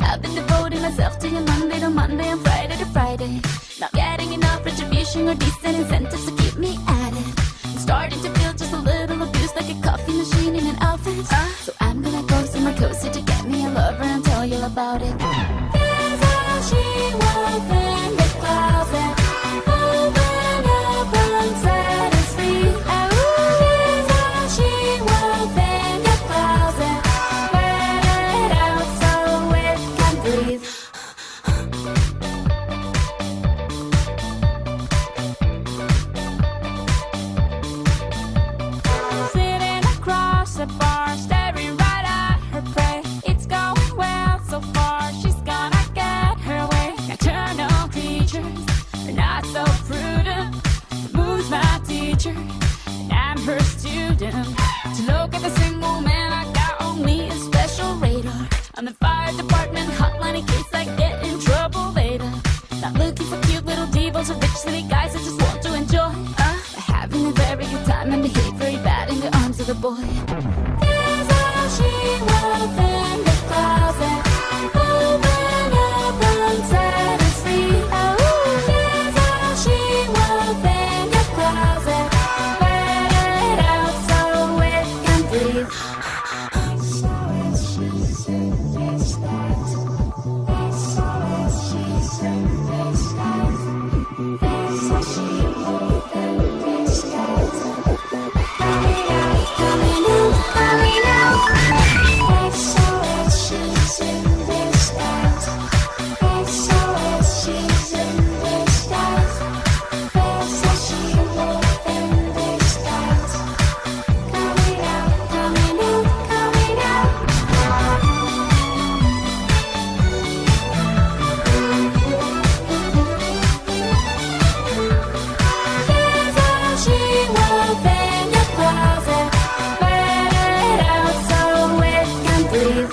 I've been devoting myself to you Monday to Monday and Friday to Friday. Not getting enough retribution or decent incentives to keep me at it. I'm starting to feel just a little abused, like a coffee machine in an office. So I'm gonna go somewhere cozy to get me a lover and tell you about it. Here's how she was in the closet. Open up and set us free. Here's how she was in the closet. Let it out so it can breathe. Sitting across the bar, staring right at her prey. It's going well so far, she's gonna get her way. Nocturnal creatures are not so prudent. The moon's my teacher, and I'm her student. To look at the single man, I got on me a special radar. On the fire department hotline in case I get in trouble later. Not looking for cute little divas or rich city guys, I just want to enjoy having a very good time and behave very bad in the arms of the boy. Here's how she was in the closet. Open up and set us free. Here's how she was in the closet. Let it out so it can breathe. So is she's in disguise. So is she's in disguise. So she was in disguise. Coming out, coming out, coming out. So is she's in disguise. So is she's in disguise. So she was in disguise. Coming out, coming out, coming out. Here's how she was in the closet. Let it out so it can breathe.